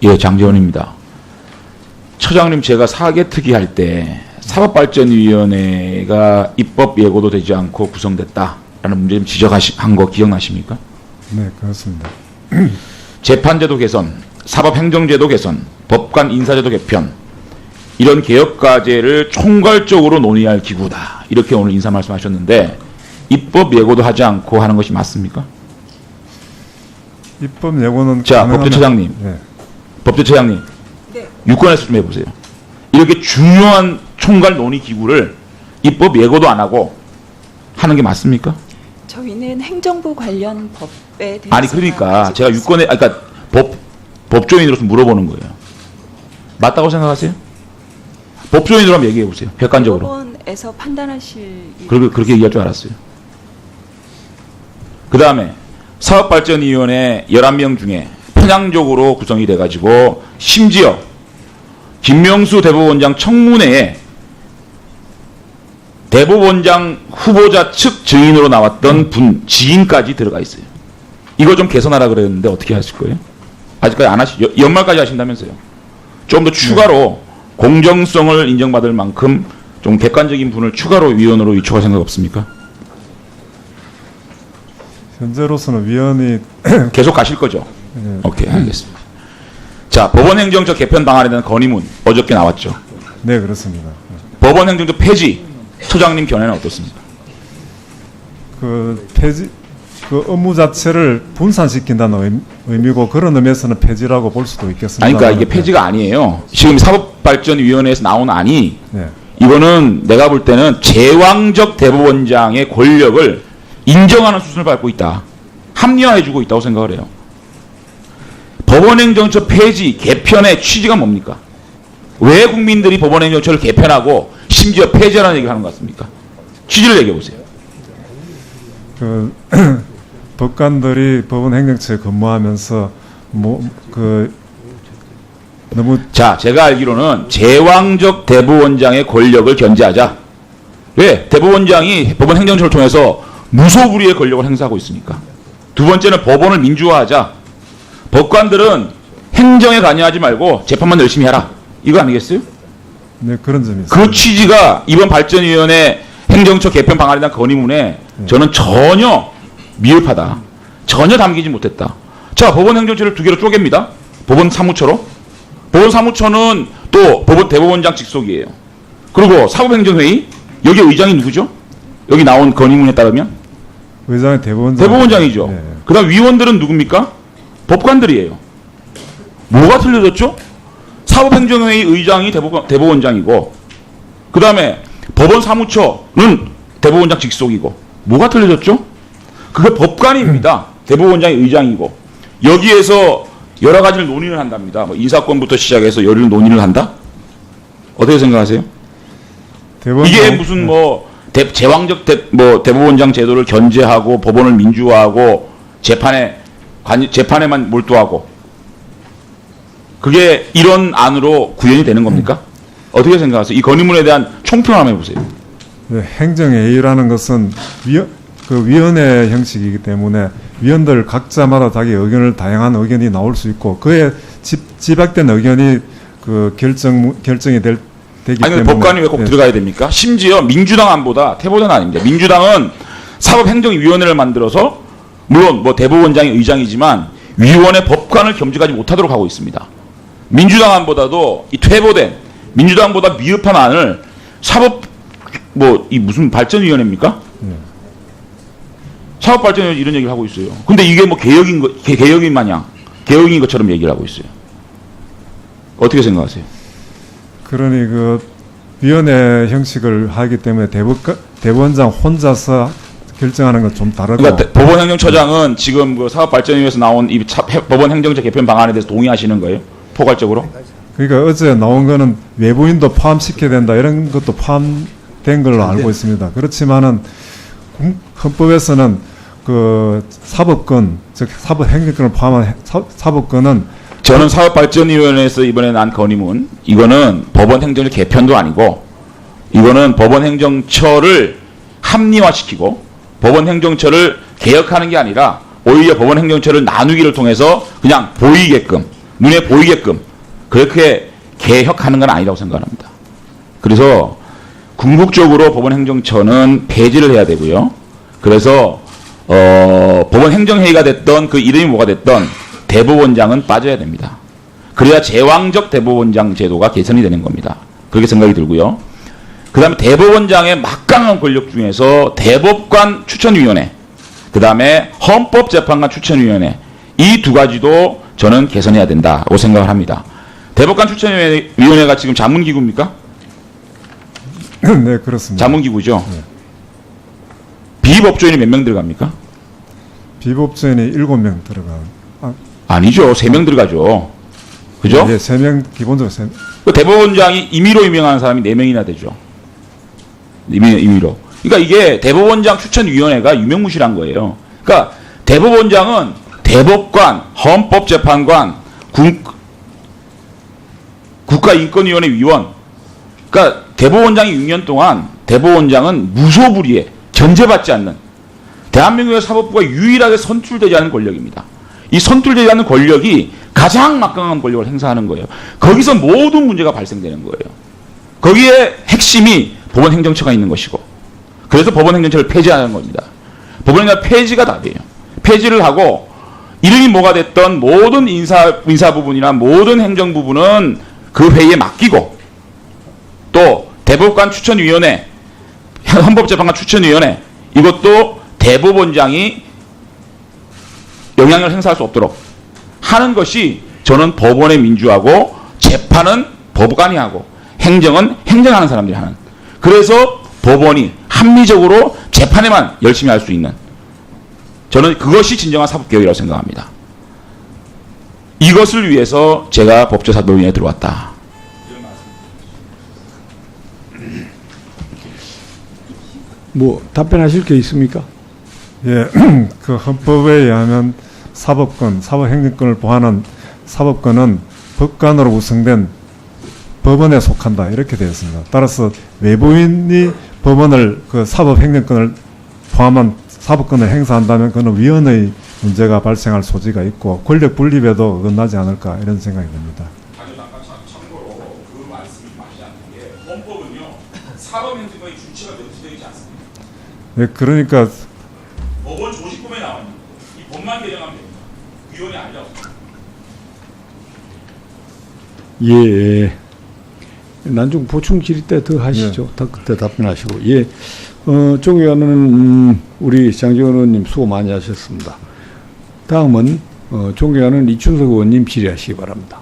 예, 장재원입니다. 처장님, 제가 사개특위 할 때 사법발전위원회가 입법 예고도 되지 않고 구성됐다라는 문제 좀 지적한 거 기억나십니까? 네, 그렇습니다. 재판제도 개선, 사법행정제도 개선, 법관 인사제도 개편, 이런 개혁과제를 총괄적으로 논의할 기구다. 이렇게 오늘 인사 말씀하셨는데 입법 예고도 하지 않고 하는 것이 맞습니까? 입법 예고는 자, 법제처장님. 네. 법제처장님. 네. 유권에서 좀 해보세요. 이렇게 중요한 총괄 논의 기구를 입법 예고도 안 하고 하는 게 맞습니까? 저희는 행정부 관련 법에 대해서 아니, 그러니까 제가 유권에, 그러니까 법조인으로서 물어보는 거예요. 맞다고 생각하세요? 법조인으로 한번 얘기해 보세요. 객관적으로. 법원에서 판단하실 그렇게 얘기할 줄 알았어요. 그 다음에 사업발전위원회 11명 중에 편향적으로 구성이 돼가지고 심지어 김명수 대법원장 청문회에 대법원장 후보자 측 증인으로 나왔던 지인까지 들어가 있어요. 이거 좀 개선하라 그랬는데 어떻게 하실 거예요? 아직까지 안 하시죠? 연말까지 하신다면서요. 좀 더 추가로 공정성을 인정받을 만큼 좀 객관적인 분을 추가로 위원으로 위촉할 생각 없습니까? 현재로서는 위원이 계속 가실 거죠? 네. 오케이, 알겠습니다. 자, 법원행정처 개편 방안에 대한 건의문 어저께 나왔죠. 네, 그렇습니다. 법원행정처 폐지, 처장님 견해는 어떻습니까? 그 폐지 그 업무 자체를 분산시킨다는 의미고 그런 의미에서는 폐지라고 볼 수도 있겠습니다. 아니, 그러니까 이게 폐지가 아니에요. 지금 사법발전위원회에서 나온 안이 네. 이거는 내가 볼 때는 제왕적 대법원장의 권력을 인정하는 수준을 밟고 있다. 합리화해주고 있다고 생각을 해요. 법원행정처 폐지, 개편의 취지가 뭡니까? 왜 국민들이 법원행정처를 개편하고 심지어 폐지하라는 얘기를 하는 것 같습니까? 취지를 얘기해 보세요. 그 법관들이 법원 행정처에 근무하면서 너무 자, 제가 알기로는 제왕적 대법원장의 권력을 견제하자. 왜? 대법원장이 법원 행정처를 통해서 무소불위의 권력을 행사하고 있으니까. 두 번째는 법원을 민주화하자. 법관들은 행정에 관여하지 말고 재판만 열심히 하라. 이거 아니겠어요? 네, 그런 점이 있습니다. 그 취지가 이번 발전위원회 행정처 개편 방안에 대한 건의문에 저는 전혀 미흡하다. 전혀 담기지 못했다. 자, 법원 행정처를 두 개로 쪼갭니다. 법원 사무처로. 법원 사무처는 또 법원 대법원장 직속이에요. 그리고 사법행정회의, 여기 의장이 누구죠? 여기 나온 건의문에 따르면 의장이 대법원장이죠. 네. 그 다음 위원들은 누굽니까? 법관들이에요. 뭐가 틀려졌죠? 사법행정회의 의장이 대법원장이고, 그 다음에 법원 사무처는 대법원장 직속이고, 뭐가 틀려졌죠? 그게 법관입니다. 대법원장이 의장이고, 여기에서 여러 가지를 논의를 한답니다. 뭐 인사권부터 시작해서 여러 논의를 한다? 어떻게 생각하세요? 이게 무슨 뭐 제왕적 대법원장 제도를 견제하고 법원을 민주화하고 재판에만 몰두하고, 그게 이런 안으로 구현이 되는 겁니까? 어떻게 생각하세요? 이 건의문에 대한 총평 한번 해보세요. 네, 행정회의라는 것은 위원회 형식이기 때문에 위원들 각자마다 자기 의견을 다양한 의견이 나올 수 있고 그에 집약된 의견이 그 결정이 되기 때문에. 법관이 왜 꼭 들어가야 됩니까? 심지어 민주당 안보다 태보단 아닙니다. 민주당은 사법행정위원회를 만들어서 물론 뭐 대법원장이 의장이지만 위원회 법관을 겸직하지 못하도록 하고 있습니다. 민주당 안보다도 이 퇴보된 민주당보다 미흡한 안을 이 무슨 발전위원회입니까? 사법발전위원회 이런 얘기를 하고 있어요. 근데 이게 뭐 개혁인 마냥 개혁인 것처럼 얘기를 하고 있어요. 어떻게 생각하세요? 그러니 그 위원회 형식을 하기 때문에 대법원장 혼자서 결정하는 건 좀 다르고. 그러니까 법원행정처장은 지금 그 사법발전위원회에서 나온 이 법원행정처 개편 방안에 대해서 동의하시는 거예요? 포괄적으로? 그러니까 어제 나온 거는 외부인도 포함시켜야 된다 이런 것도 포함된 걸로 알고 있습니다. 그렇지만은 헌법에서는 그 사법권, 즉 사법행정권을 포함한 사법권은 저는 사법발전위원회에서 이번에 난 건의문, 이거는 법원행정처 개편도 아니고 이거는 법원행정처를 합리화시키고 법원행정처를 개혁하는 게 아니라 오히려 법원행정처를 나누기를 통해서 그냥 보이게끔 눈에 보이게끔 그렇게 개혁하는 건 아니라고 생각합니다. 그래서 궁극적으로 법원행정처는 폐지를 해야 되고요. 그래서 법원행정회의가 됐던 그 이름이 뭐가 됐던 대법원장은 빠져야 됩니다. 그래야 제왕적 대법원장 제도가 개선이 되는 겁니다. 그렇게 생각이 들고요. 그 다음에 대법원장의 막강한 권력 중에서 대법관 추천위원회, 그 다음에 헌법재판관 추천위원회, 이 두 가지도 저는 개선해야 된다고 생각을 합니다. 대법관 추천위원회가 지금 자문기구입니까? 네, 그렇습니다. 자문기구죠. 네. 비법조인이 몇 명 들어갑니까? 비법조인이 7명 들어가. 아니죠. 3명 들어가죠. 그죠? 예, 3명, 기본적으로 3명. 그 대법원장이 임의로 임명하는 사람이 4명이나 되죠. 임의로. 그러니까 이게 대법원장 추천위원회가 유명무실한 거예요. 그러니까 대법원장은 대법관, 헌법재판관, 국가인권위원회 위원. 그러니까 대법원장이 6년 동안 대법원장은 무소불위에 견제받지 않는 대한민국의 사법부가 유일하게 선출되지 않은 권력입니다. 이 선출되지 않는 권력이 가장 막강한 권력을 행사하는 거예요. 거기서 모든 문제가 발생되는 거예요. 거기에 핵심이 법원행정처가 있는 것이고, 그래서 법원행정처를 폐지하는 겁니다. 법원행정 폐지가 답이에요. 폐지를 하고 이름이 뭐가 됐던 모든 인사 부분이나 모든 행정 부분은 그 회의에 맡기고, 또 대법관 추천위원회, 헌법재판관 추천위원회, 이것도 대법원장이 영향력을 행사할 수 없도록 하는 것이 저는 법원의 민주하고 재판은 법관이 하고 행정은 행정하는 사람들이 하는, 그래서 법원이 합리적으로 재판에만 열심히 할 수 있는, 저는 그것이 진정한 사법개혁이라고 생각합니다. 이것을 위해서 제가 법제사법위원회에 들어왔다. 뭐 답변하실 게 있습니까? 예, 그 헌법에 의하면 사법권, 사법행정권을 보호하는 사법권은 법관으로 구성된 법원에 속한다, 이렇게 되어 있습니다. 따라서 외부인이 법원을, 그 사법행정권을 포함한 사법권을 행사한다면 그는 위헌의 문제가 발생할 소지가 있고 권력 분립에도 어긋나지 않을까, 이런 생각이 듭니다. 참고로 그 말씀이 맞지 않는 게, 헌법은요 사법행정권의 주체가 명시되지 않습니다. 네, 그러니까 법원 조직법에 나와 있는 이 법만 개정하면 됩니다. 위원회 아니라고. 예. 난중 보충 질의 때 더 하시죠. 그때 답변하시고. 예. 종 의원은 우리 장재원 의원님 수고 많이 하셨습니다. 다음은 종 의원은 이춘석 의원님 질의하시기 바랍니다.